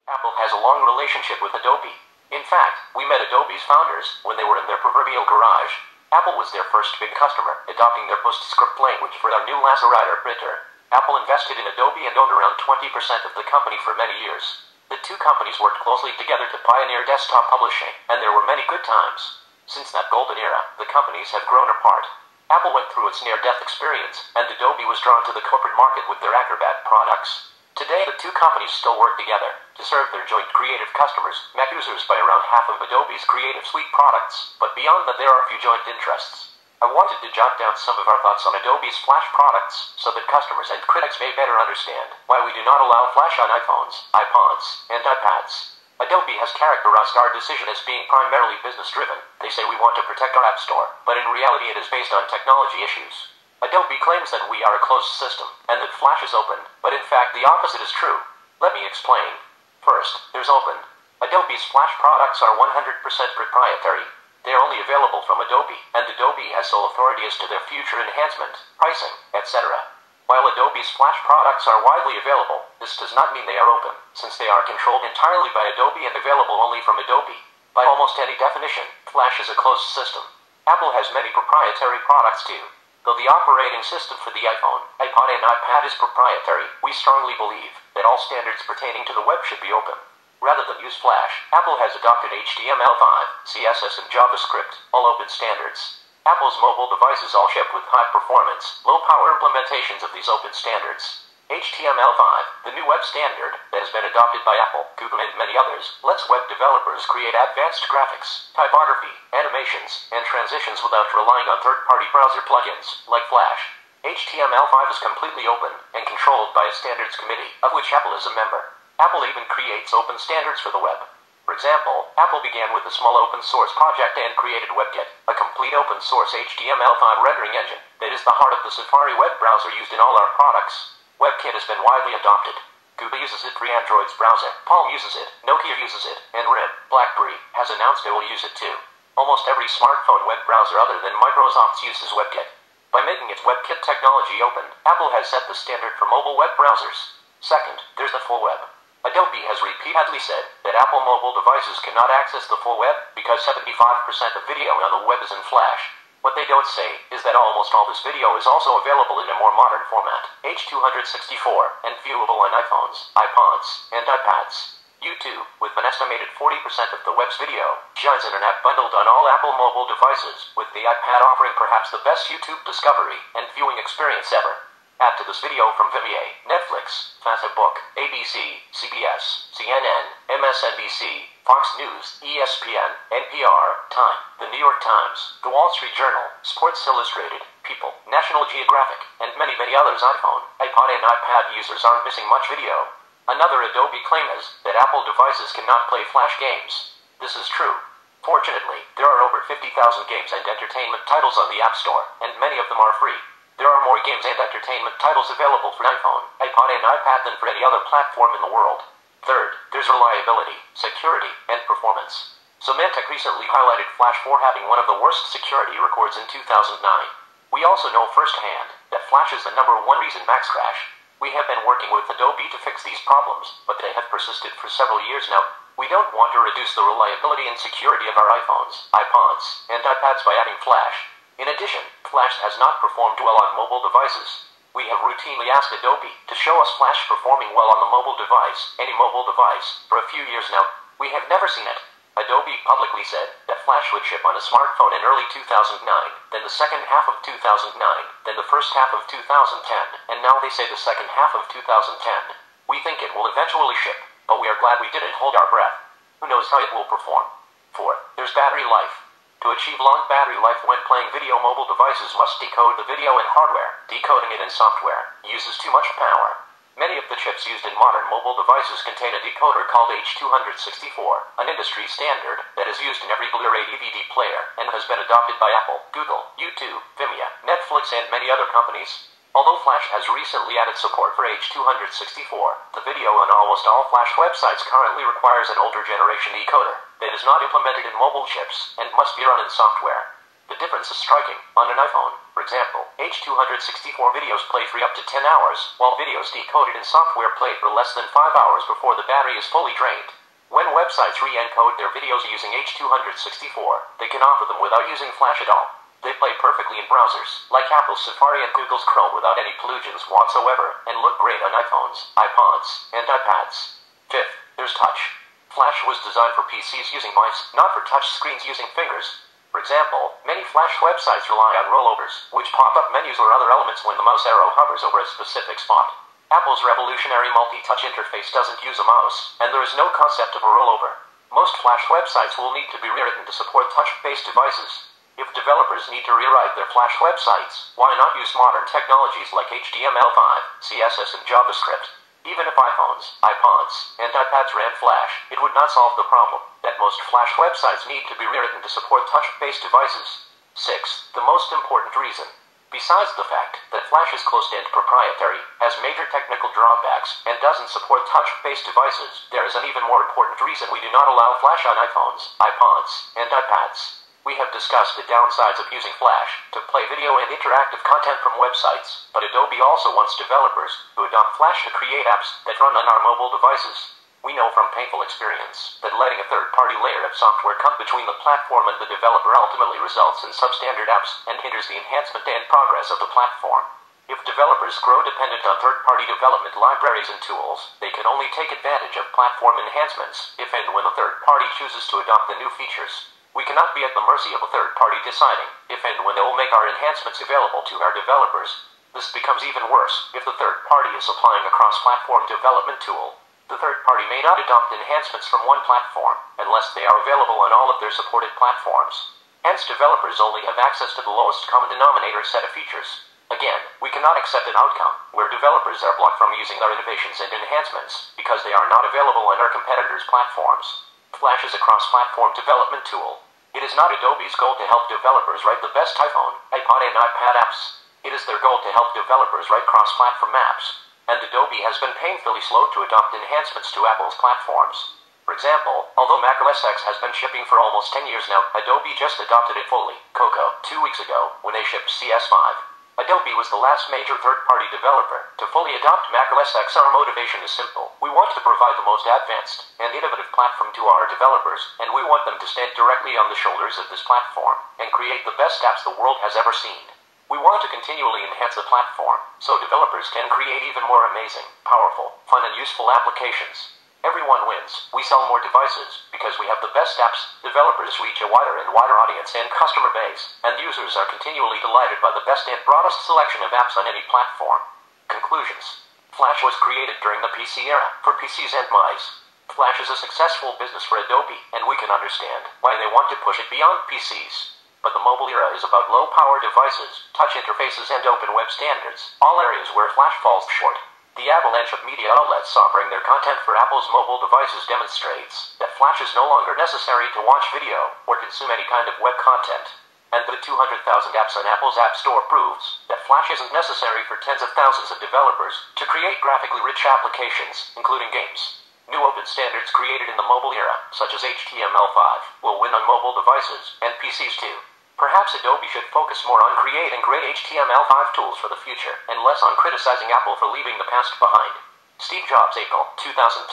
Apple has a long relationship with Adobe. In fact, we met Adobe's founders when they were in their proverbial garage. Apple was their first big customer, adopting their PostScript language for their new LaserWriter printer. Apple invested in Adobe and owned around 20% of the company for many years. The two companies worked closely together to pioneer desktop publishing, and there were many good times. Since that golden era, the companies have grown apart. Apple went through its near-death experience, and Adobe was drawn to the corporate market with their Acrobat products. Today, the two companies still work together to serve their joint creative customers, Mac users by around half of Adobe's Creative Suite products, but beyond that there are a few joint interests. I wanted to jot down some of our thoughts on Adobe's Flash products so that customers and critics may better understand why we do not allow Flash on iPhones, iPods, and iPads. Adobe has characterized our decision as being primarily business-driven. They say we want to protect our App Store, but in reality it is based on technology issues. Adobe claims that we are a closed system, and that Flash is open, but in fact the opposite is true. Let me explain. First, there's open. Adobe's Flash products are 100% proprietary. They are only available from Adobe, and Adobe has sole authority as to their future enhancement, pricing, etc. While Adobe's Flash products are widely available, this does not mean they are open, since they are controlled entirely by Adobe and available only from Adobe. By almost any definition, Flash is a closed system. Apple has many proprietary products too. Though the operating system for the iPhone, iPod, and iPad is proprietary, we strongly believe that all standards pertaining to the web should be open. Rather than use Flash, Apple has adopted HTML5, CSS, and JavaScript, all open standards. Apple's mobile devices all ship with high-performance, low-power implementations of these open standards. HTML5, the new web standard that has been adopted by Apple, Google, and many others, lets web developers create advanced graphics, typography, animations, and transitions without relying on third-party browser plugins, like Flash. HTML5 is completely open and controlled by a standards committee, of which Apple is a member. Apple even creates open standards for the web. For example, Apple began with a small open-source project and created WebKit, a complete open-source HTML5 rendering engine that is the heart of the Safari web browser used in all our products. WebKit has been widely adopted. Google uses it for Android's browser, Palm uses it, Nokia uses it, and RIM, BlackBerry, has announced it will use it too. Almost every smartphone web browser other than Microsoft's uses WebKit. By making its WebKit technology open, Apple has set the standard for mobile web browsers. Second, there's the full web. Adobe has repeatedly said that Apple mobile devices cannot access the full web because 75% of video on the web is in Flash. What they don't say is that almost all this video is also available in a more modern format, H.264, and viewable on iPhones, iPods, and iPads. YouTube, with an estimated 40% of the web's video, shines in an app bundled on all Apple mobile devices, with the iPad offering perhaps the best YouTube discovery and viewing experience ever. Add to this video from Vimeo, Netflix, Facebook, ABC, CBS, CNN, MSNBC, Fox News, ESPN, NPR, Time, The New York Times, The Wall Street Journal, Sports Illustrated, People, National Geographic, and many others. iPhone, iPod, and iPad users aren't missing much video. Another Adobe claim is that Apple devices cannot play Flash games. This is true. Fortunately, there are over 50,000 games and entertainment titles on the App Store, and many of them are free. There are more games and entertainment titles available for iPhone, iPod, and iPad than for any other platform in the world. Third, there's reliability, security, and performance. Symantec recently highlighted Flash for having one of the worst security records in 2009. We also know firsthand that Flash is the #1 reason Macs crash. We have been working with Adobe to fix these problems, but they have persisted for several years now. We don't want to reduce the reliability and security of our iPhones, iPods, and iPads by adding Flash. In addition, Flash has not performed well on mobile devices. We have routinely asked Adobe to show us Flash performing well on the mobile device, any mobile device, for a few years now. We have never seen it. Adobe publicly said that Flash would ship on a smartphone in early 2009, then the second half of 2009, then the first half of 2010, and now they say the second half of 2010. We think it will eventually ship, but we are glad we didn't hold our breath. Who knows how it will perform? Fourth, there's battery life. To achieve long battery life when playing video, mobile devices must decode the video in hardware. Decoding it in software uses too much power. Many of the chips used in modern mobile devices contain a decoder called H.264, an industry standard that is used in every Blu-ray DVD player and has been adopted by Apple, Google, YouTube, Vimeo, Netflix, and many other companies. Although Flash has recently added support for H.264, the video on almost all Flash websites currently requires an older generation decoder that is not implemented in mobile chips and must be run in software. The difference is striking. On an iPhone, for example, H.264 videos play for up to 10 hours, while videos decoded in software play for less than 5 hours before the battery is fully drained. When websites re-encode their videos using H.264, they can offer them without using Flash at all. They play perfectly in browsers, like Apple's Safari and Google's Chrome without any pollutants whatsoever, and look great on iPhones, iPods, and iPads. Fifth, there's touch. Flash was designed for PCs using mice, not for touch screens using fingers. For example, many Flash websites rely on rollovers, which pop up menus or other elements when the mouse arrow hovers over a specific spot. Apple's revolutionary multi-touch interface doesn't use a mouse, and there is no concept of a rollover. Most Flash websites will need to be rewritten to support touch-based devices. If developers need to rewrite their Flash websites, why not use modern technologies like HTML5, CSS, and JavaScript? Even if iPhones, iPods, and iPads ran Flash, it would not solve the problem that most Flash websites need to be rewritten to support touch-based devices. Sixth, the most important reason. Besides the fact that Flash is closed-end proprietary, has major technical drawbacks, and doesn't support touch-based devices, there is an even more important reason we do not allow Flash on iPhones, iPods, and iPads. We have discussed the downsides of using Flash to play video and interactive content from websites, but Adobe also wants developers to adopt Flash to create apps that run on our mobile devices. We know from painful experience that letting a third-party layer of software come between the platform and the developer ultimately results in substandard apps and hinders the enhancement and progress of the platform. If developers grow dependent on third-party development libraries and tools, they can only take advantage of platform enhancements if and when the third party chooses to adopt the new features. We cannot be at the mercy of a third party deciding if and when they will make our enhancements available to our developers. This becomes even worse if the third party is applying a cross-platform development tool. The third party may not adopt enhancements from one platform unless they are available on all of their supported platforms. Hence, developers only have access to the lowest common denominator set of features. Again, we cannot accept an outcome where developers are blocked from using our innovations and enhancements because they are not available on our competitors' platforms. Flash is a cross-platform development tool. It is not Adobe's goal to help developers write the best iPhone, iPod, and iPad apps. It is their goal to help developers write cross-platform apps. And Adobe has been painfully slow to adopt enhancements to Apple's platforms. For example, although macOS X has been shipping for almost 10 years now, Adobe just adopted it fully, Cocoa, 2 weeks ago, when they shipped CS5. Adobe was the last major third-party developer to fully adopt macOS X. Our motivation is simple. We want to provide the most advanced and innovative platform to our developers, and we want them to stand directly on the shoulders of this platform and create the best apps the world has ever seen. We want to continually enhance the platform so developers can create even more amazing, powerful, fun, and useful applications. Everyone wins. We sell more devices because we have the best apps, developers reach a wider and wider audience and customer base, and users are continually delighted by the best and broadest selection of apps on any platform. Conclusions. Flash was created during the PC era, for PCs and mice. Flash is a successful business for Adobe, and we can understand why they want to push it beyond PCs. But the mobile era is about low-power devices, touch interfaces, and open web standards, all areas where Flash falls short. The avalanche of media outlets offering their content for Apple's mobile devices demonstrates that Flash is no longer necessary to watch video or consume any kind of web content. And the 200,000 apps on Apple's App Store proves that Flash isn't necessary for tens of thousands of developers to create graphically rich applications, including games. New open standards created in the mobile era, such as HTML5, will win on mobile devices and PCs too. Perhaps Adobe should focus more on creating great HTML5 tools for the future, and less on criticizing Apple for leaving the past behind. Steve Jobs, April 2010.